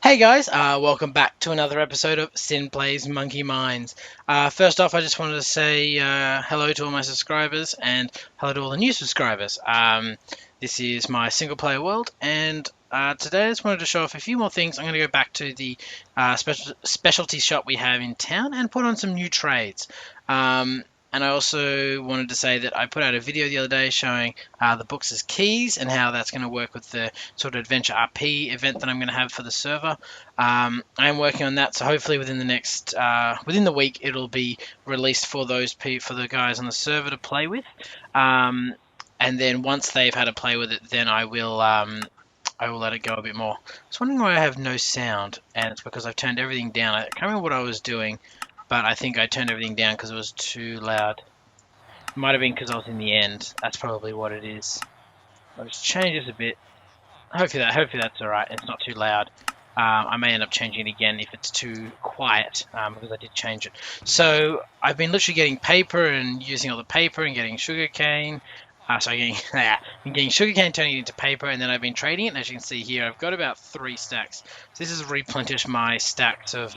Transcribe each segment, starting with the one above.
Hey guys, welcome back to another episode of Sin Plays Monkey Mines. First off, I just wanted to say hello to all my subscribers and hello to all the new subscribers. This is my single player world, and today I just wanted to show off a few more things. I'm going to go back to the specialty shop we have in town and put on some new trades. And I also wanted to say that I put out a video the other day showing the books as keys and how that's going to work with the sort of adventure RP event that I'm going to have for the server. I am working on that, so hopefully within the next within the week it'll be released for for the guys on the server to play with. And then once they've had a play with it, then I will let it go a bit more. I was wondering why I have no sound, and it's because I've turned everything down. I can't remember what I was doing, but I think I turned everything down because it was too loud. It might have been because I was in the end. That's probably what it is. I'll just change this a bit. Hopefully that's alright. It's not too loud. I may end up changing it again if it's too quiet, because I did change it. So I've been literally getting paper and using all the paper and getting sugarcane. Been getting sugarcane, turning it into paper, and then I've been trading it. And as you can see here, I've got about 3 stacks. So this has replenished my stacks of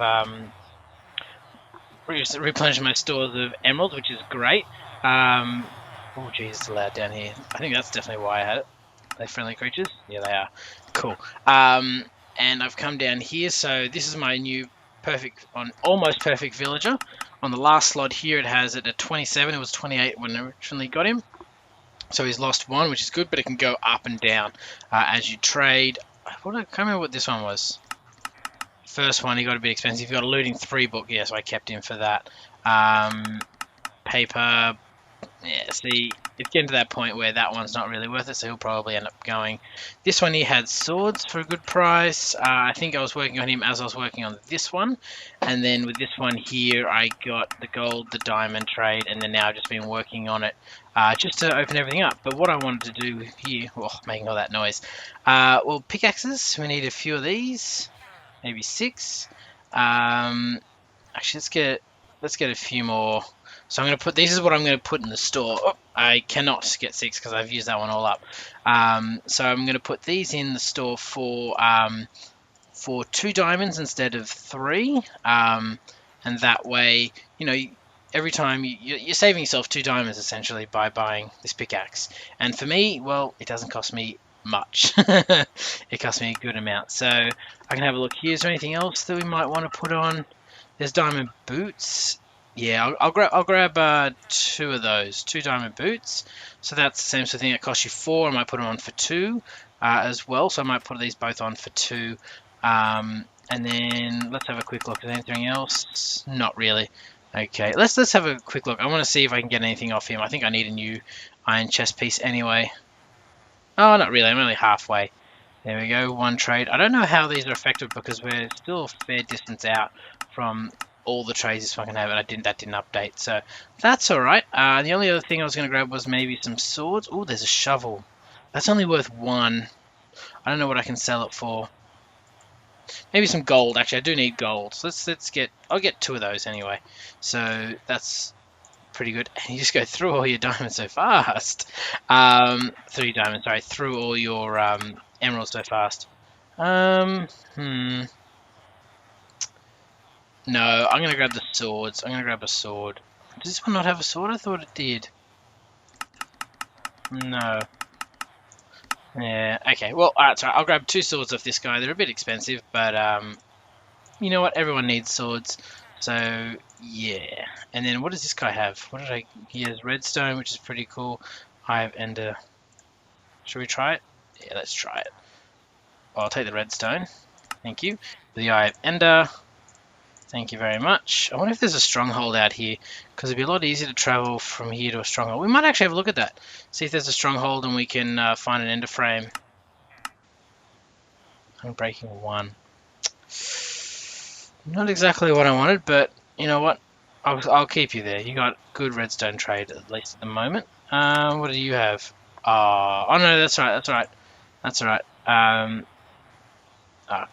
replenish my stores of emeralds, which is great. Oh jeez, it's loud down here. I think that's definitely why I had it. Are they friendly creatures? Yeah, they are. Cool. And I've come down here, so this is my new almost perfect villager. On the last slot here, it has it at 27. It was 28 when I originally got him. So he's lost 1, which is good, but it can go up and down as you trade. I can't remember what this one was. First one, he got a bit expensive. He got a looting 3 book, yeah, so I kept him for that. Paper, yeah, see, it's getting to that point where that one's not really worth it, so he'll probably end up going. This one, he had swords for a good price. I think I was working on him as I was working on this one. And then with this one here, I got the gold, the diamond trade, and then now I've just been working on it just to open everything up. But what I wanted to do here, making all that noise, well, pickaxes, we need a few of these. Maybe 6. Actually, let's get a few more. So I'm going to put, this is what I'm going to put in the store. Oh, I cannot get 6 because I've used that one all up. So I'm going to put these in the store for 2 diamonds instead of 3. And that way, you know, every time you're saving yourself 2 diamonds essentially by buying this pickaxe. And for me, well, it doesn't cost me much. It cost me a good amount. So I can have a look here. Is there anything else that we might want to put on? There's diamond boots. Yeah, I'll grab 2 of those. 2 diamond boots. So that's the same sort of thing. It costs you 4. I might put them on for 2 as well. So I might put these both on for 2. And then let's have a quick look. Is there anything else? Not really. Okay, let's have a quick look. I want to see if I can get anything off him. I think I need a new iron chest piece anyway. Oh, not really. I'm only halfway. There we go. 1 trade. I don't know how these are affected because we're still a fair distance out from all the trades this one can have, and that didn't update. So that's all right. The only other thing I was going to grab was maybe some swords. Oh, there's a shovel. That's only worth 1. I don't know what I can sell it for. Maybe some gold. Actually, I do need gold. So I'll get 2 of those anyway. So that's pretty good. And you just go through all your diamonds so fast. 3 diamonds, sorry, through all your emeralds so fast. No, I'm gonna grab the swords. I'm gonna grab a sword. Does this one not have a sword? I thought it did. No. Yeah, okay. Well, sorry, I'll grab 2 swords off this guy. They're a bit expensive, but you know what? Everyone needs swords. So, yeah. And then what does this guy have? He has redstone, which is pretty cool. I have ender. Should we try it? Yeah, let's try it. I'll take the redstone. Thank you. The eye of ender. Thank you very much. I wonder if there's a stronghold out here, because it'd be a lot easier to travel from here to a stronghold. We might actually have a look at that. See if there's a stronghold and we can find an ender frame. I'm breaking 1. Not exactly what I wanted, but you know what? I'll keep you there. You got good redstone trade, at least at the moment. What do you have? Oh no, that's right.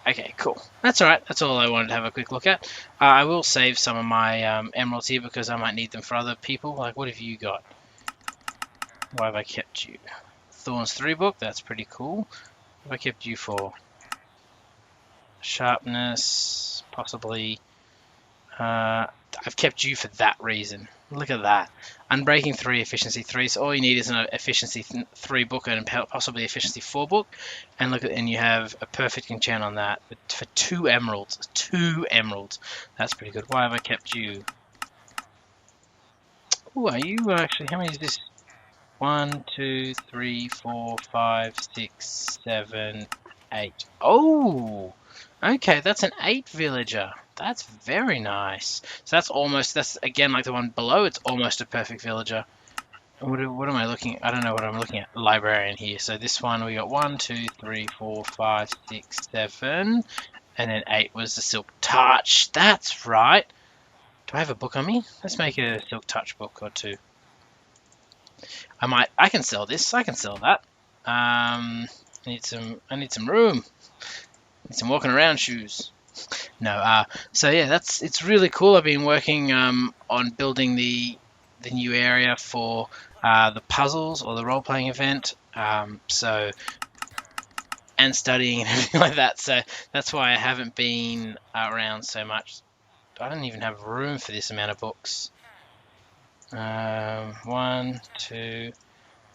Okay, cool. That's alright. That's all I wanted to have a quick look at. I will save some of my emeralds here because I might need them for other people. Like, what have you got? Why have I kept you? Thorns 3 book. That's pretty cool. What have I kept you for? Sharpness, possibly. I've kept you for that reason. Look at that. Unbreaking 3, efficiency 3. So all you need is an efficiency 3 book and possibly efficiency 4 book. And look at, and you have a perfect enchant on that for 2 emeralds. 2 emeralds. That's pretty good. Why have I kept you? Oh, are you actually? How many is this? 1, 2, 3, 4, 5, 6, 7, 8. Oh, okay, that's an 8 villager. That's very nice. So that's again like the one below, it's almost a perfect villager. What am I looking at? I don't know what I'm looking at. Librarian here. So this one, we got 1, 2, 3, 4, 5, 6, 7, and then 8 was the Silk Touch. That's right. Do I have a book on me? Let's make a Silk Touch book or two. I can sell this. I can sell that. I need some room. Need some walking around shoes. No. So yeah, it's really cool. I've been working on building the new area for the puzzles or the role playing event. And studying and everything like that. So that's why I haven't been around so much. I don't even have room for this amount of books. 1, 2.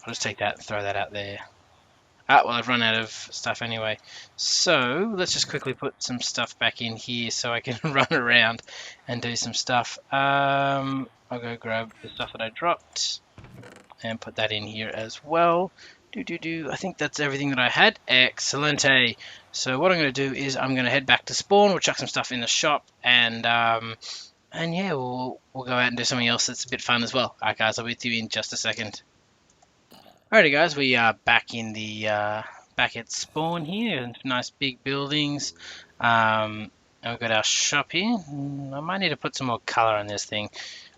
I'll just take that and throw that out there. Well, I've run out of stuff anyway. So let's just quickly put some stuff back in here so I can run around and do some stuff. I'll go grab the stuff that I dropped and put that in here as well. I think that's everything that I had. Excellent. So what I'm going to do is I'm going to head back to spawn. We'll chuck some stuff in the shop and yeah, we'll go out and do something else that's a bit fun as well. Alright guys, I'll be with you in just a second. Alrighty guys, we are back in the back at spawn here. Nice big buildings. And we've got our shop here. I might need to put some more color on this thing,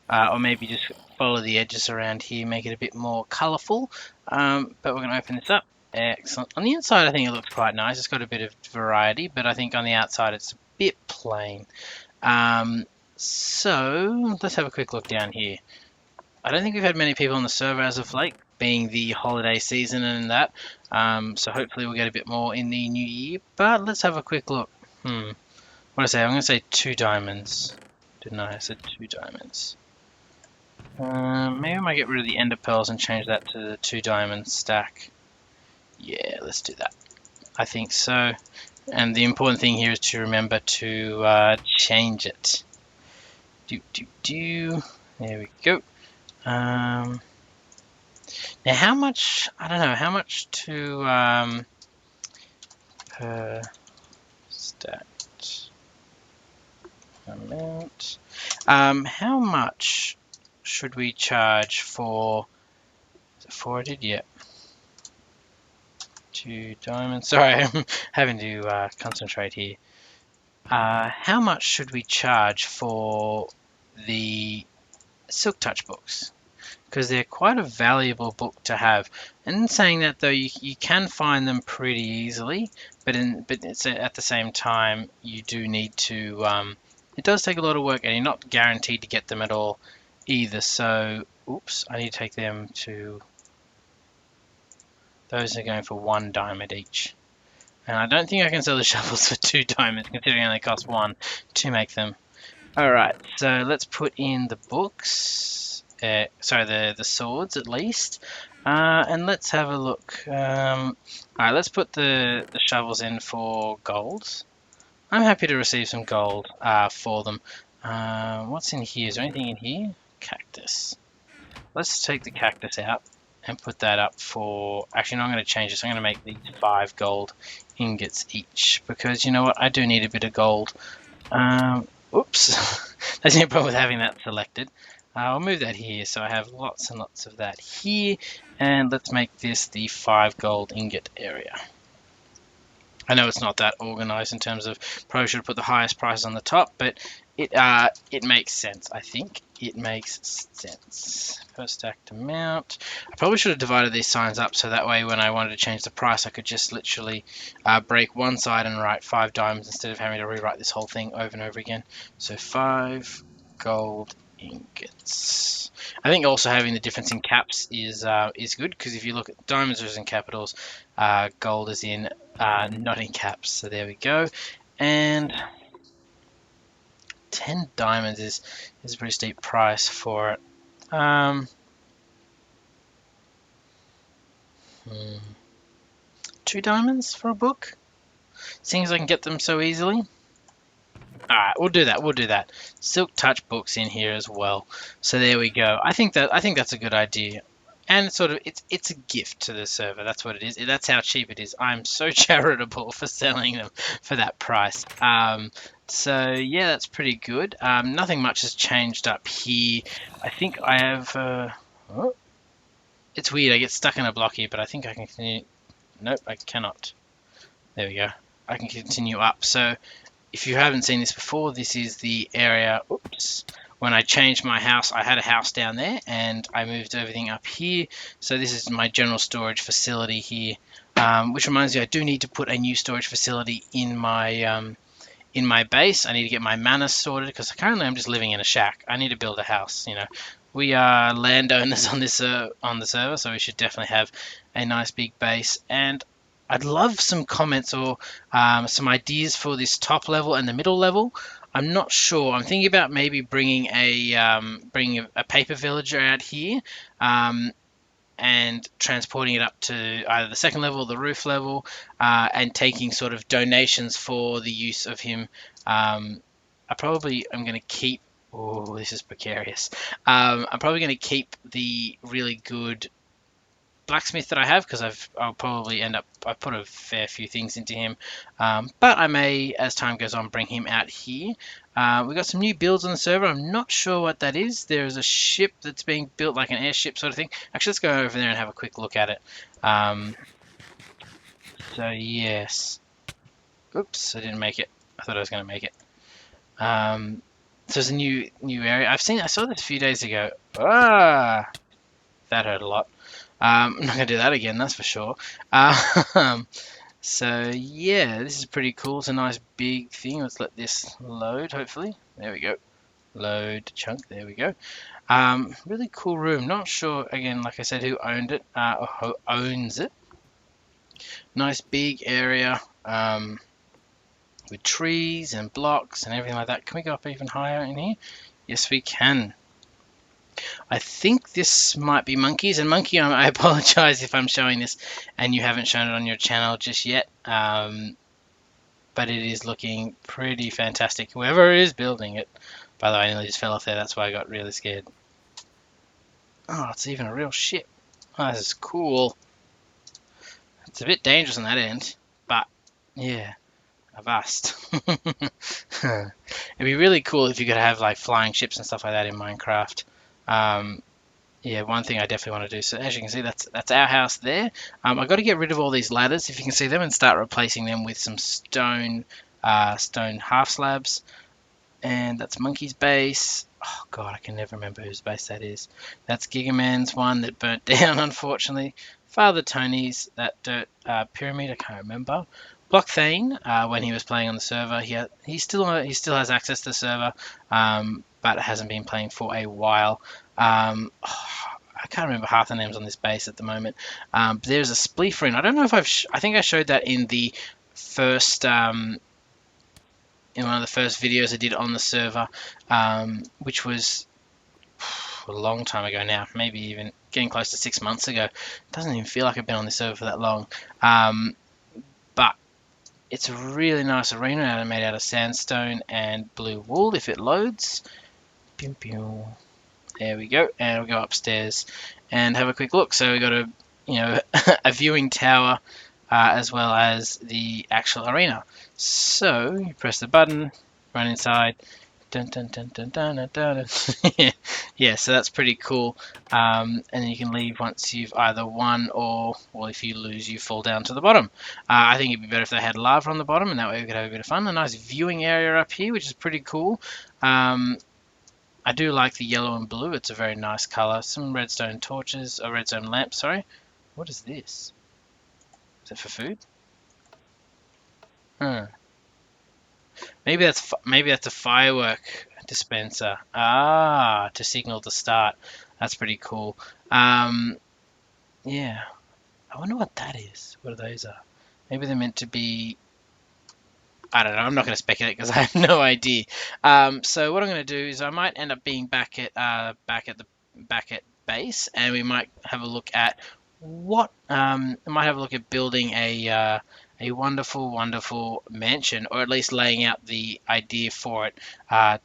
or maybe just follow the edges around here, make it a bit more colorful. But we're going to open this up. Excellent. On the inside, I think it looks quite nice. It's got a bit of variety, but I think on the outside it's a bit plain. So let's have a quick look down here. I don't think we've had many people on the server as of late, being the holiday season and that. So hopefully we'll get a bit more in the new year. But let's have a quick look. What did I say? I'm going to say 2 diamonds. Didn't I? I said 2 diamonds. Maybe I might get rid of the ender pearls and change that to the 2 diamond stack. Yeah, let's do that. I think so. And the important thing here is to remember to change it. There we go. Now how much, I don't know, how much to per stacked amount, how much should we charge for, is it forwarded? Yeah. 2 diamonds, sorry, I'm having to concentrate here. How much should we charge for the Silk Touch books? Because they're quite a valuable book to have. And in saying that though, you can find them pretty easily, but it's at the same time you do need to. It does take a lot of work, and you're not guaranteed to get them at all either. So, oops, I need to take them to. Those are going for 1 diamond each, and I don't think I can sell the shovels for 2 diamonds, considering they only cost 1 to make them. All right, so let's put in the books. Sorry, the swords at least, and let's have a look. All right, let's put the shovels in for golds. I'm happy to receive some gold for them. What's in here? Is there anything in here? Cactus. Let's take the cactus out and put that up for. Actually, no, I'm going to change this. I'm going to make these 5 gold ingots each, because you know what? I do need a bit of gold. Oops, there's no problem with having that selected. I'll move that here, so I have lots and lots of that here, and let's make this the 5 gold ingot area. I know it's not that organized in terms of probably should have put the highest prices on the top, but it makes sense. I think it makes sense. Per stacked amount. I probably should have divided these signs up so that way when I wanted to change the price I could just literally break one side and write 5 diamonds instead of having to rewrite this whole thing over and over again. So 5 gold ingots. I think also having the difference in caps is good, because if you look at diamonds is in capitals, gold is in not in caps. So there we go. And 10 diamonds is a pretty steep price for it. Um, 2 diamonds for a book? Seeing as I can get them so easily. Alright, we'll do that. We'll do that. Silk Touch books in here as well. So there we go. I think that's a good idea. And it's a gift to the server. That's what it is. That's how cheap it is. I'm so charitable for selling them for that price. So yeah, that's pretty good. Nothing much has changed up here. I think I have. Oh, it's weird. I get stuck in a block here, but I think I can continue. Nope, I cannot. There we go. I can continue up. So if you haven't seen this before, this is the area. Oops. When I changed my house, I had a house down there and I moved everything up here. So this is my general storage facility here, which reminds me I do need to put a new storage facility in my base. I need to get my manor sorted because currently I'm just living in a shack. I need to build a house. We are landowners on this on the server, so we should definitely have a nice big base. And I'd love some comments or some ideas for this top level and the middle level. I'm not sure. I'm thinking about maybe bringing a paper villager out here. And transporting it up to either the second level or the roof level, and taking sort of donations for the use of him. I probably am going to keep. Oh, this is precarious. I'm probably going to keep the really good blacksmith that I have because I'll probably end up. I put a fair few things into him, but I may, as time goes on, bring him out here. We got some new builds on the server. I'm not sure what that is. There's a ship that's being built, like an airship sort of thing. Actually, let's go over there and have a quick look at it. So yes. Oops, I didn't make it. I thought I was going to make it. So there's a new area. I saw this a few days ago. Ah, that hurt a lot. I'm not going to do that again, that's for sure. So yeah, this is pretty cool. It's a nice big thing. Let's let this load, hopefully. There we go. Load chunk. There we go. Really cool room. Not sure, again, like I said, who owned it, or who owns it. Nice big area with trees and blocks and everything like that. Can we go up even higher in here? Yes, we can. I think this might be Monkeys, and Monkey, I apologize if I'm showing this and you haven't shown it on your channel just yet, but it is looking pretty fantastic. Whoever is building it, by the way, I nearly just fell off there, that's why I got really scared. Oh, it's even a real ship. Oh, this is cool. It's a bit dangerous on that end, but yeah, avast. It'd be really cool if you could have like flying ships and stuff like that in Minecraft. Yeah, one thing I definitely want to do. So as you can see, that's our house there. I've got to get rid of all these ladders, if you can see them, and start replacing them with some stone half slabs. And that's Monkey's base. Oh god, I can never remember whose base that is. That's Gigaman's one that burnt down, unfortunately. Father Tony's, that dirt pyramid, I can't remember. Blockthane, when he was playing on the server, he still has access to the server, but hasn't been playing for a while. I can't remember half the names on this base at the moment. There's a Spleefrin. I don't know if I think I showed that in the first in one of the first videos I did on the server, which was a long time ago now, maybe even getting close to 6 months ago. It doesn't even feel like I've been on this server for that long. But it's a really nice arena made out of sandstone and blue wool if it loads. Pew, pew. There we go, and we'll go upstairs and have a quick look. So we've got a viewing tower as well as the actual arena. So you press the button, run inside. Dun, dun, dun, dun, dun, dun, dun. Yeah, so that's pretty cool. And then you can leave once you've either won or if you lose, you fall down to the bottom. I think it'd be better if they had lava on the bottom, and that way we could have a bit of fun. A nice viewing area up here, which is pretty cool. I do like the yellow and blue. It's a very nice color. Some redstone torches, or redstone lamps, sorry. What is this? Is it for food? Maybe that's a firework dispenser. Ah, to signal the start. That's pretty cool. Yeah. I wonder what that is. What those are? Maybe they're meant to be I don't know. I'm not going to speculate because I have no idea. So what I'm going to do is I might end up being back at base, and we might have a look at what I might have a look at building a wonderful, wonderful mansion, or at least laying out the idea for it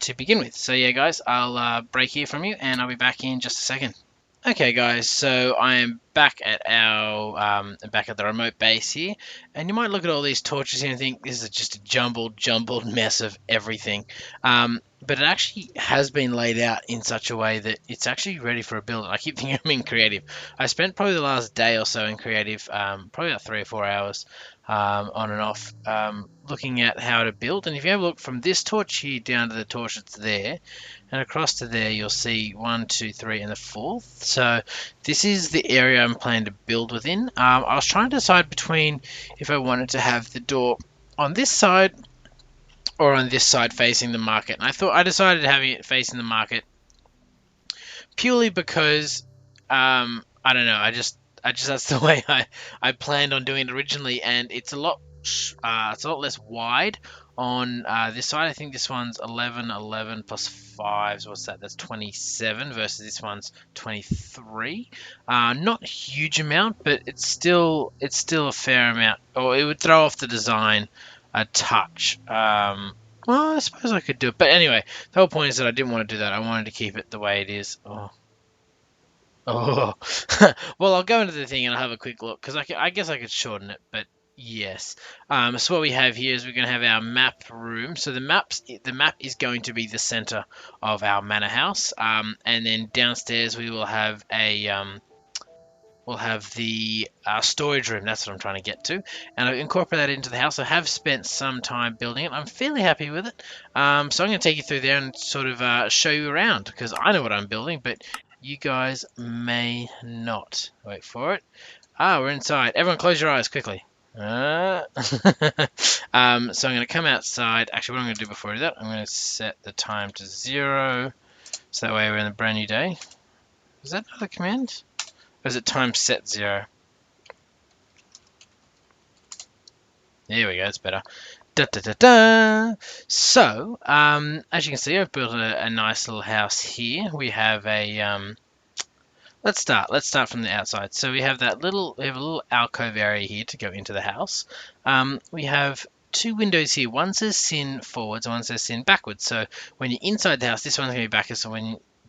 to begin with. So yeah, guys, I'll break here from you, and I'll be back in just a second. Okay, guys, so I am back at back at the remote base here, and you might look at all these torches here and think this is just a jumbled mess of everything. But it actually has been laid out in such a way that it's actually ready for a build. I keep thinking I'm in creative. I spent probably the last day or so in creative, probably about 3 or 4 hours on and off, looking at how to build. And if you have a look from this torch here down to the torch that's there, and across to there, you'll see 1, 2, 3, and the fourth. So this is the area I'm planning to build within. I was trying to decide between if I wanted to have the door on this side or on this side facing the market. And I decided having it facing the market purely because I don't know. I just that's the way I planned on doing it originally, and it's a lot less wide on this side. I think this one's 11, 11 plus 5. So what's that? That's 27 versus this one's 23. Not a huge amount, but it's still a fair amount. Or it would throw off the design a touch. Well, I suppose I could do it, but anyway, the whole point is that I didn't want to do that. I wanted to keep it the way it is. Oh, well, I'll go into the thing and I'll have a quick look because I guess I could shorten it, but yes. So what we have here is we're going to have our map room. So the map is going to be the center of our manor house, and then downstairs we will have we'll have the storage room. That's what I'm trying to get to, and I've incorporated that into the house. I have spent some time building it. I'm fairly happy with it. So I'm going to take you through there and sort of show you around because I know what I'm building, but you guys may not. Wait for it. We're inside. Everyone close your eyes quickly. So I'm going to come outside. Actually, what I'm going to do before I do that, I'm going to set the time to 0. So that way we're in a brand new day. Is that another command? Or is it time set 0? There we go, it's better. Da, da, da, da. So, as you can see, I've built a nice little house here. We have a let's start from the outside. So we have a little alcove area here to go into the house. We have 2 windows here. One says sin forwards, and one says sin backwards. So when you're inside the house, this one's going to be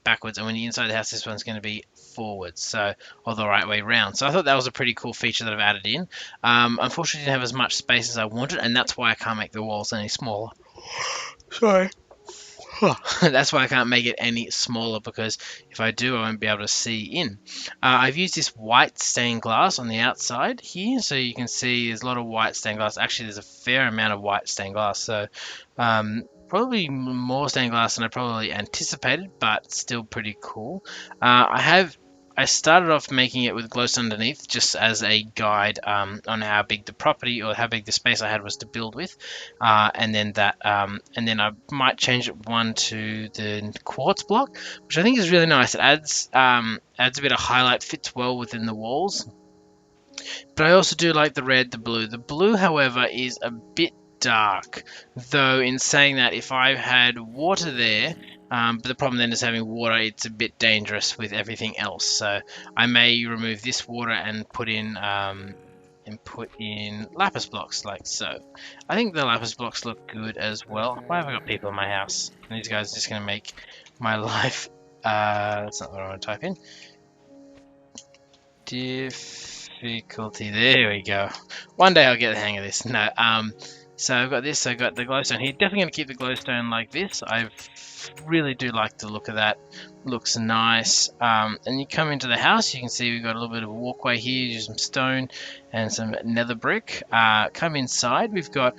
backwards, and when you're inside the house, this one's going to be forwards, so, or the right way round. So I thought that was a pretty cool feature that I've added in. Unfortunately, I didn't have as much space as I wanted, and that's why I can't make the walls any smaller. Sorry. That's why I can't make it any smaller, because if I do, I won't be able to see in. I've used this white stained glass on the outside here, so you can see there's a lot of white stained glass. Actually, there's a fair amount of white stained glass, so probably more stained glass than I probably anticipated, but still pretty cool. I started off making it with glowstone underneath just as a guide on how big the property or how big the space I had was to build with, and then I might change it one to the quartz block, which I think is really nice. It adds a bit of highlight, fits well within the walls. But I also do like the red, the blue. The blue, however, is a bit dark, though in saying that, if I had water there, but the problem then is having water, it's a bit dangerous with everything else. So I may remove this water and put in lapis blocks like so. I think the lapis blocks look good as well. Why have I got people in my house? And these guys are just going to make my life... that's not what I want to type in. Difficulty. There we go. One day I'll get the hang of this. No, so I've got this. I've got the glowstone here. Definitely going to keep the glowstone like this. I really do like the look of that. Looks nice. And you come into the house, you can see we've got a little bit of a walkway here. Use some stone and some nether brick. Come inside. We've got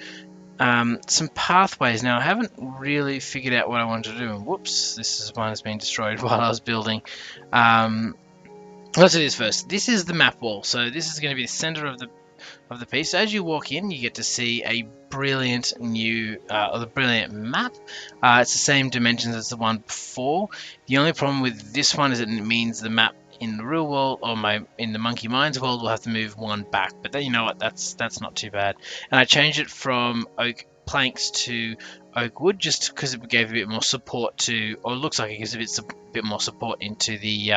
some pathways. Now I haven't really figured out what I want to do. And whoops, this is one that's been destroyed while I was building. Let's do this first. This is the map wall. So this is going to be the center of the piece. So as you walk in, you get to see a brilliant brilliant map. It's the same dimensions as the one before. The only problem with this one is it means the map in the real world, or in the MonkeyMines world, will have to move one back. But then, you know what? That's not too bad. And I changed it from oak planks to oak wood, just because it gave a bit more support to, or it looks like it gives a bit more support into the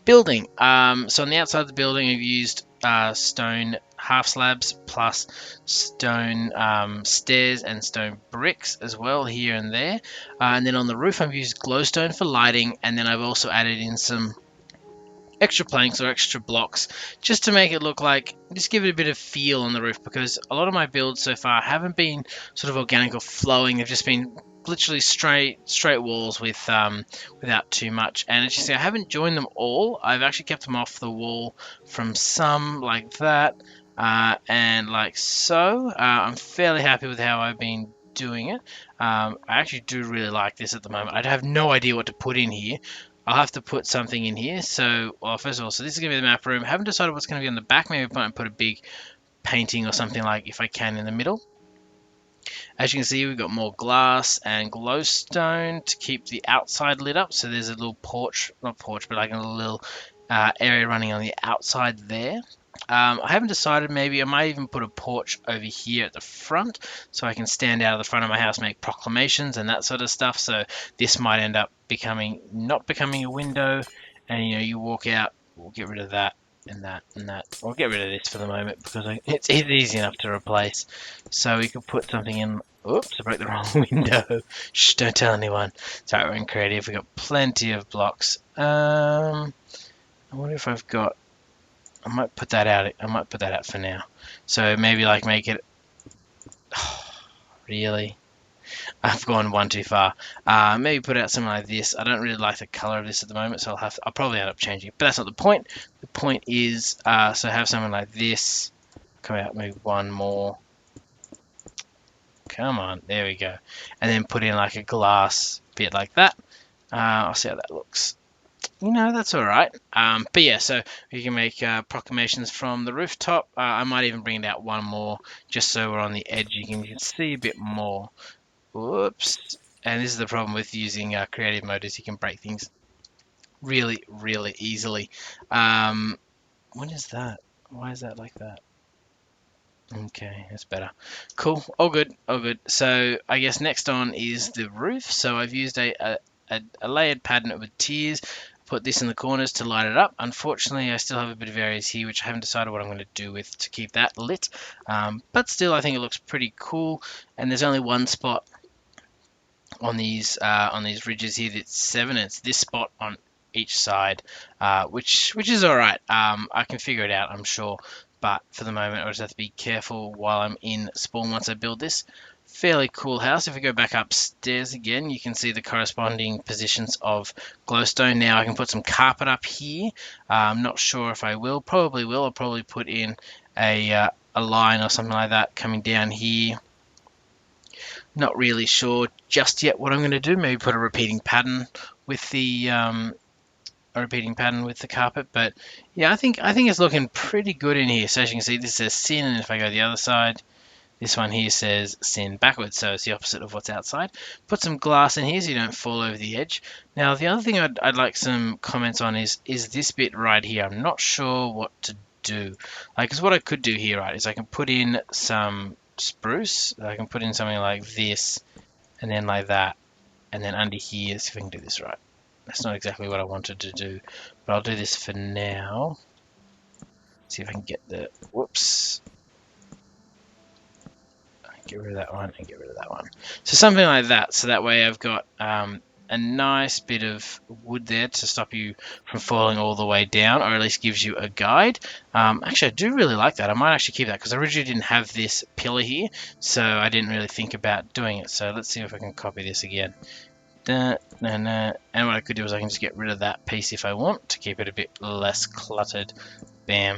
building. So on the outside of the building, I've used stone half slabs plus stone stairs and stone bricks as well here and there. And then on the roof, I've used glowstone for lighting, and then I've also added in some extra planks or extra blocks just to make it look like, just give it a bit of feel on the roof, because a lot of my builds so far haven't been sort of organic or flowing. They've just been literally straight walls with without too much. And as you see, I haven't joined them all. I've actually kept them off the wall from some like that and like so. I'm fairly happy with how I've been doing it. I actually do really like this at the moment. I have no idea what to put in here. I'll have to put something in here. So, well, first of all, so this is going to be the map room. I haven't decided what's going to be on the back. Maybe I might put a big painting or something, like, if I can, in the middle. As you can see, we've got more glass and glowstone to keep the outside lit up. So there's a little porch, not porch, but like a little area running on the outside there. I haven't decided, maybe I might even put a porch over here at the front so I can stand out of the front of my house, make proclamations and that sort of stuff. So this might end up not becoming a window, and you walk out. We'll get rid of that and that and that. I'll get rid of this for the moment because it's easy enough to replace. So we could put something in. Oops, I broke the wrong window. Shh, don't tell anyone. Sorry, we're in creative. We've got plenty of blocks. I wonder if I've got... I might put that out. I might put that out for now. So maybe like make it... Oh, really? I've gone one too far. Maybe put out something like this. I don't really like the color of this at the moment, so I'll probably end up changing it. But that's not the point. The point is, so have something like this. Come out, maybe one more. Come on, there we go. And then put in like a glass bit like that. I'll see how that looks. That's all right. But yeah, so we can make proclamations from the rooftop. I might even bring it out one more, just so we're on the edge. You can see a bit more. Whoops. And this is the problem with using creative mode, is you can break things really, really easily. What is that? Why is that like that? Okay, that's better. Cool. All good. All good. So I guess next on is the roof. So I've used a layered pattern with tiers. Put this in the corners to light it up. Unfortunately, I still have a bit of areas here which I haven't decided what I'm going to do with to keep that lit. But still, I think it looks pretty cool. And there's only one spot on these ridges here that's 7. And it's this spot on each side, which is all right. I can figure it out, I'm sure. But for the moment, I just have to be careful while I'm in spawn once I build this. Fairly cool house. If we go back upstairs again, you can see the corresponding positions of glowstone. Now I can put some carpet up here. I'm not sure if I will. Probably will. I'll probably put in a line or something like that coming down here. Not really sure just yet what I'm going to do. Maybe put a repeating pattern with the carpet, but yeah, I think it's looking pretty good in here. So as you can see, this says sin, and if I go the other side, this one here says sin backwards, so it's the opposite of what's outside. Put some glass in here so you don't fall over the edge. Now the other thing I'd like some comments on is this bit right here. I'm not sure what to do. Because what I could do here, right, is I can put in some spruce. I can put in something like this, and then like that, and then under here, see if I can do this right. That's not exactly what I wanted to do, but I'll do this for now. See if I can get the, whoops. Get rid of that one and get rid of that one. So something like that, so that way I've got a nice bit of wood there to stop you from falling all the way down, or at least gives you a guide. Actually, I do really like that. I might actually keep that, because I originally didn't have this pillar here, so I didn't really think about doing it. So let's see if I can copy this again. And what I could do is I can just get rid of that piece if I want to keep it a bit less cluttered. Bam.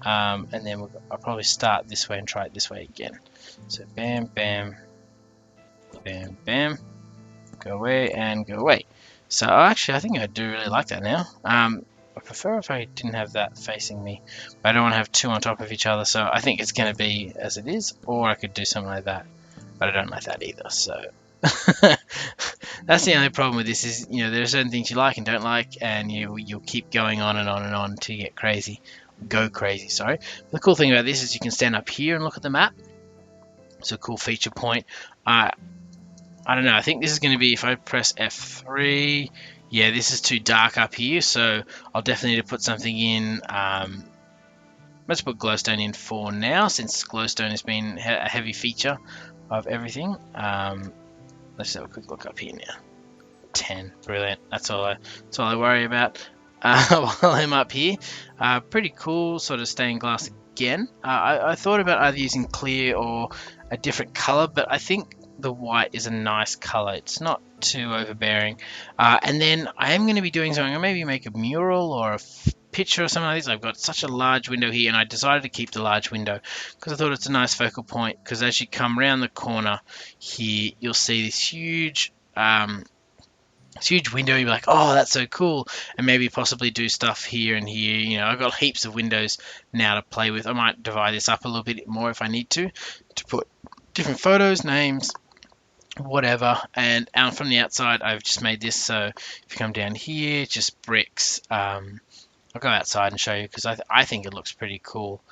And then I'll probably start this way and try it this way again. So bam, bam, bam, bam. Go away and go away. So actually, I think I do really like that now. I prefer if I didn't have that facing me, but I don't want to have two on top of each other. So I think it's going to be as it is, or I could do something like that, but I don't like that either. So. That's the only problem with this is, there are certain things you like and don't like, and you'll keep going on and on and on until you get crazy. Go crazy, sorry. The cool thing about this is you can stand up here and look at the map. It's a cool feature point. I don't know. I think this is going to be, if I press F3, yeah, this is too dark up here, so I'll definitely need to put something in. Let's put glowstone in for now, since glowstone has been a heavy feature of everything. Let's have a quick look up here now. 10, brilliant. That's all I worry about while I'm up here. Pretty cool, sort of stained glass again. I thought about either using clear or a different color, but I think the white is a nice color. It's not too overbearing. And then I am going to be doing something. I'll maybe make a mural or a picture or something like this. I've got such a large window here, and I decided to keep the large window because I thought it's a nice focal point. Because as you come around the corner here, you'll see this huge window. You'll be like, oh, that's so cool, and maybe possibly do stuff here and here. I've got heaps of windows now to play with. I might divide this up a little bit more if I need to put different photos, names, whatever. And from the outside, I've just made this, so if you come down here, just bricks. I'll go outside and show you because I think it looks pretty cool.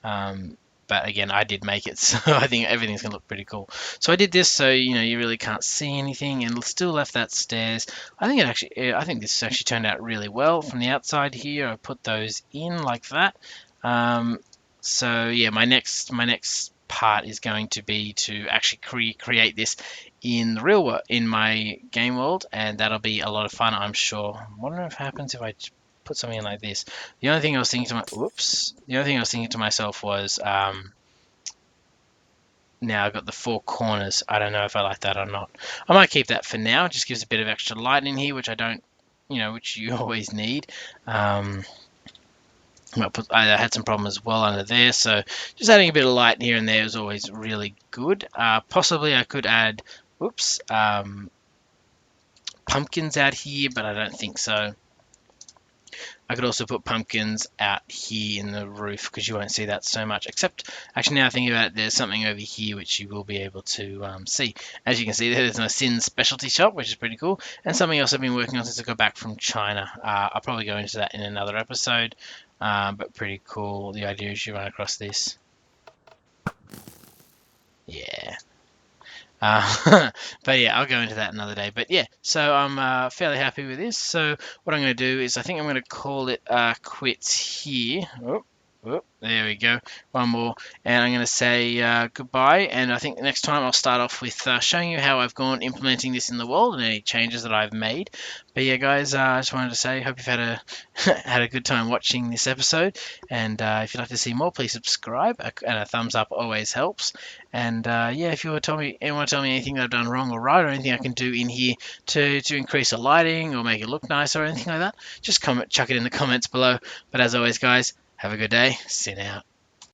But again, I did make it, so I think everything's gonna look pretty cool. So I did this so you really can't see anything, and still left that stairs. I think this actually turned out really well from the outside here. I put those in like that. So yeah, my next part is going to be to actually create this in the real world, in my game world, and that'll be a lot of fun, I'm sure. I wonder if it happens if I put something in like this. The only thing I was thinking to myself was, now I've got the 4 corners. I don't know if I like that or not. I might keep that for now. It just gives a bit of extra light in here, which I don't, which you always need. I had some problem as well under there, so just adding a bit of light here and there is always really good. Possibly I could add, pumpkins out here, but I don't think so. I could also put pumpkins out here in the roof because you won't see that so much. Except, actually, now I think about it, there's something over here which you will be able to see. As you can see, there's a Sin specialty shop, which is pretty cool, and something else I've been working on since I got back from China. I'll probably go into that in another episode, but pretty cool. The idea is you run across this. Yeah. But yeah, I'll go into that another day. But yeah, so I'm fairly happy with this. So what I'm going to do is I think I'm going to call it quits here. There we go. One more. And I'm going to say goodbye. And I think next time I'll start off with showing you how I've gone implementing this in the world and any changes that I've made. But yeah, guys, I just wanted to say, hope you've had a had a good time watching this episode. And if you'd like to see more, please subscribe. And a thumbs up always helps. And yeah, if you want to tell me anything that I've done wrong or right, or anything I can do in here to increase the lighting or make it look nice or anything like that, just chuck it in the comments below. But as always, guys, have a good day. Sin out.